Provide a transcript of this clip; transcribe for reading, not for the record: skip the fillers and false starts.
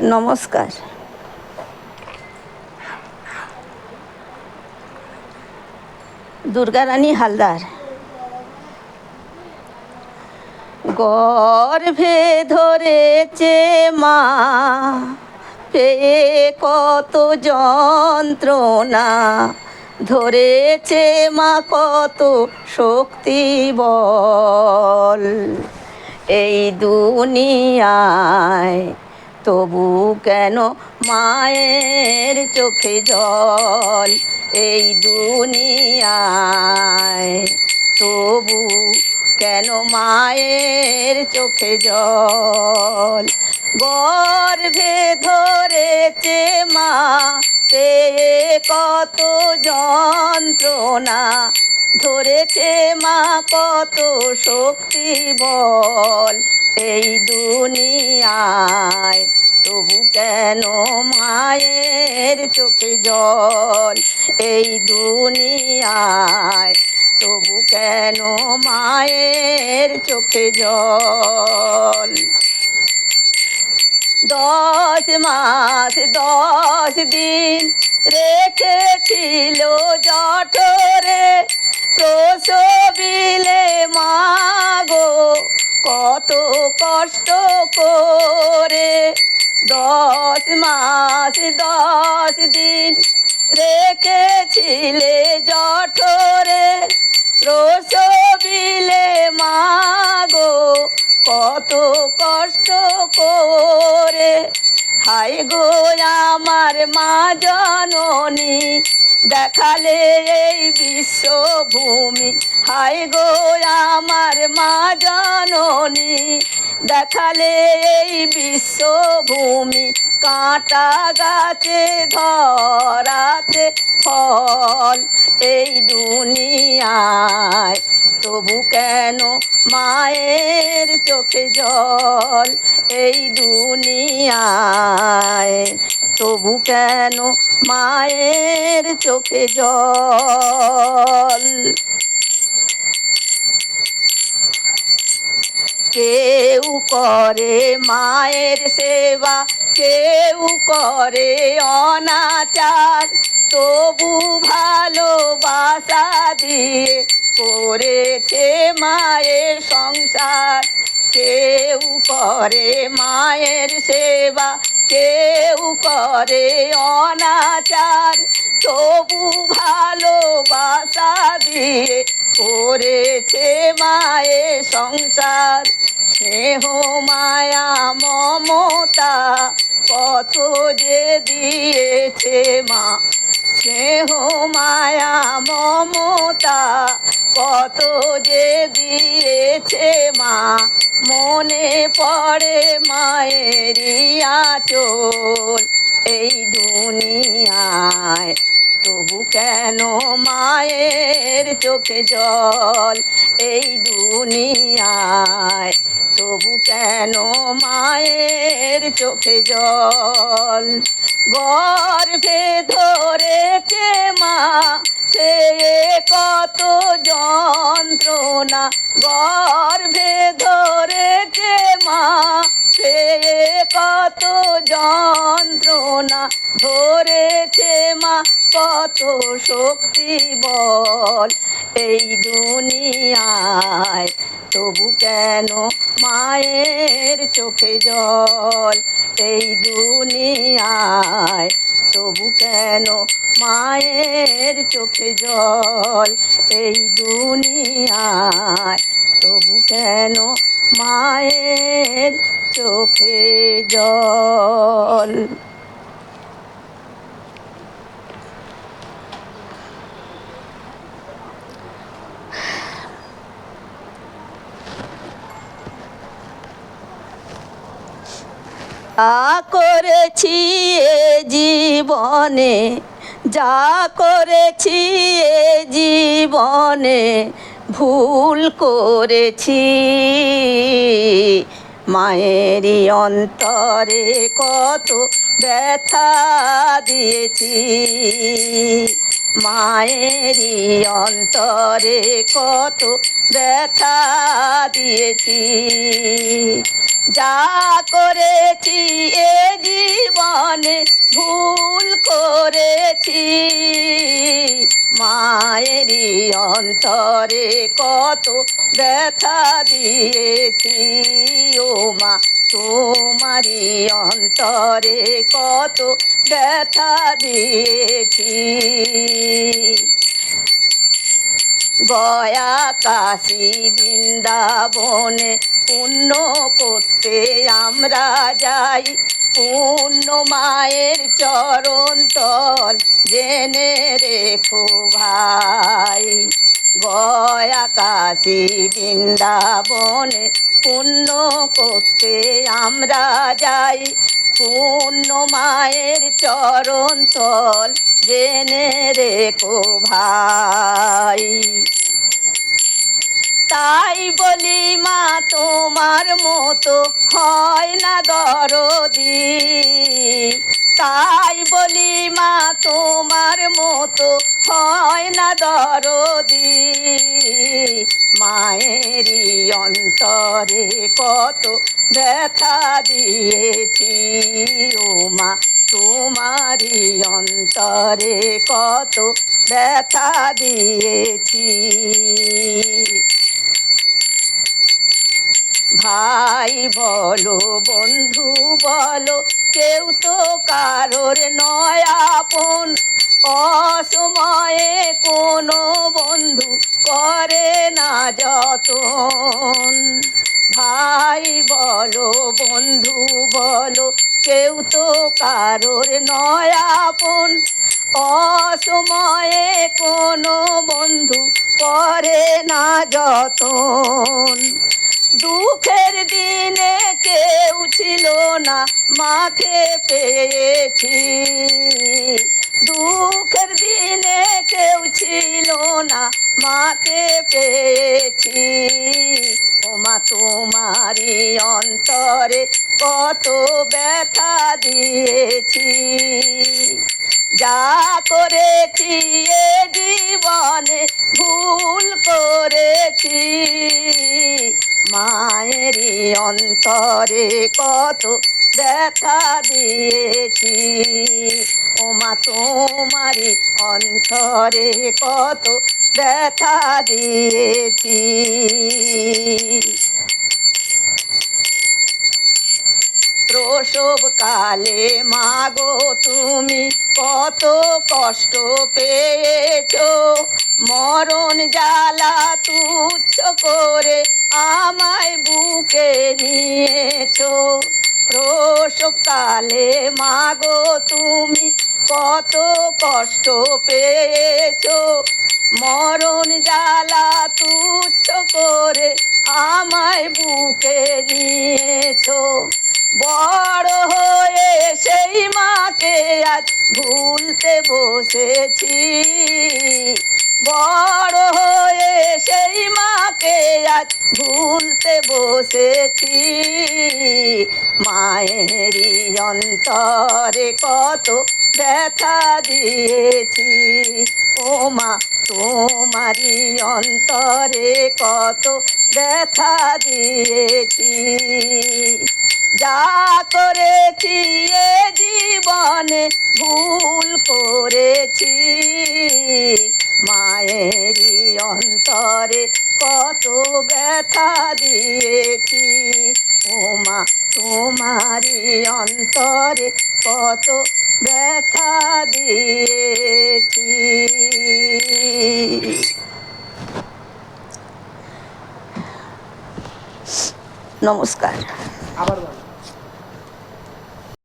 নমস্কার। দুর্গারানী হালদার। গর্ভে ধরেছে মা, পেয়ে কত যন্ত্রণা, ধরেছে মা কত শক্তি বল এই দুনিয়ায়, তবু কেন মায়ের চোখে জল এই দুনিয়ায়, তবু কেন মায়ের চোখে জল। গর্ভে ধরেছে মা, পেয়ে কত যন্ত্রণা, ধরেছে মা কত শক্তি বল এই দুনিয়ায়, তবু কেন মায়ের চোখে জল এই দুনিয়ায়, তবু কেন মায়ের চোখে জল। 10 মাস 10 দিন রেখেছিল জঠরে, প্রসবিলে মা গো কত কষ্ট করে। 10 মাস 10 দিন রেখেছিলে জঠরে, প্রসবিলে মা গো কত কষ্ট করে। হায় গো আমার মা জননী, দেখালে এই বিশ্বভূমি, হায় গো আমার মা জননী, দেখালে এই বিশ্বভূমি। কাঁটা গাছে ধরাতে ফল এই দুনিয়ায়, তবু কেন মায়ের চোখে জল এই দুনিয়ায়, তবু কেন মায়ের চোখে জল। কেউ করে মায়ের সেবা, কেউ করে অনাচার, তবু ভালোবাসা দিয়ে করেছে মায়ের সংসার। কেউ করে মায়ের সেবা, কেউ করে অনাচার, তবু ভালোবাসা দিয়ে করেছে মায়ের সংসার। স্নেহ মায়া মমতা কত যে দিয়েছে মা, স্নেহ মায়া মমতা কত যে দিয়েছে মা। মনে পড়ে মায়েরই আঁচল এই দুনিয়ায়, তবু কেন মায়ের চোখে জল এই দুনিয়ায়, তবু কেন মায়ের চোখে জল। গর্ভে ধরেছে মা, পেয়ে কত যন্ত্রণা, গর্ভে ধরেছে মা, পেয়ে কত যন্ত্রণা, ধরেছে মা কত শক্তি বল এই দুনিয়ায়, তবু কেন মায়ের চোখে জল এই দুনিয়ায়, তবু কেন মায়ের চোখে জল এই দুনিয়ায়, তবু কেন মায়ের চোখে জল। যা করেছি এ জীবনে, যা করেছি এ জীবনে, ভুল করেছি। মায়েরই অন্তরে কত ব্যথা দিয়েছি, মায়েরই অন্তরে কত ব্যথা দিয়েছি। যা করেছি এ জীবনে ভুল করেছি, মায়েরই অন্তরে কত ব্যথা দিয়েছি। ও মা তোমারই অন্তরে কত ব্যথা দিয়েছি। গয়া কাশী বৃন্দাবনে পুণ্য করতে আমরা যাই, পুণ্য মায়ের চরণ তল জেনে রেখো ভাই। গয়া কাশী বৃন্দাবনে পুণ্য করতে আমরা যাই, পুণ্য মায়ের চরণ তল জেনে রেখো ভাই। তাই বলি মা তোমার মতো হয় না দরদি, তাই বলি মা তোমার মতো হয় না দরদি। মায়েরই অন্তরে কত ব্যথা দিয়েছি, ও মা তোমারই অন্তরে কত ব্যথা দিয়েছি। ভাই বলো বন্ধু বলো কেউ তো কারোর নয় আপন, অসময়ে কোনো বন্ধু করে না যতন। ভাই বলো বন্ধু বলো কেউ তো কারোর নয় আপন, অসময়ে কোনো বন্ধু করে না যতন। দুঃখের দিনে কেউ ছিল না মাকে পেয়েছি, দুঃখের দিনে কেউ ছিল না মাকে পেয়েছি। ও মা তোমারই অন্তরে কত ব্যথা দিয়েছি। যা করেছি এ জীবনে ভুল করেছি, মায়েরই অন্তরে কত ব্যথা দিয়েছি। ও মা তোমারই অন্তরে কত ব্যথা দিয়েছি। প্রসব কালে মাগো তুমি কত কষ্ট পেয়েছো, মরণ জ্বালা তুচ্ছ করে আমায় বুকে নিয়েছো। প্রসব কালে মাগো তুমি কত কষ্ট পেয়েছো, মরণ জ্বালা তুচ্ছ করে আমায় বুকে নিয়েছো। বড় হয়ে সেই মাকে আজ ভুলতে বসেছি, বড় হয়ে সেই মাকে আজ ভুলতে বসেছি। মায়েরই অন্তরে কত ব্যথা দিয়েছি, ও মা তোমারই অন্তরে কত ব্যথা দিয়েছি। যা করেছি এ জীবনে ভুল করেছি, মায়েরই অন্তরে কত ব্যথা দিয়েছি। ও মা তোমারই অন্তরে কত ব্যথা দিয়েছি। নমস্কার। আবার বলো।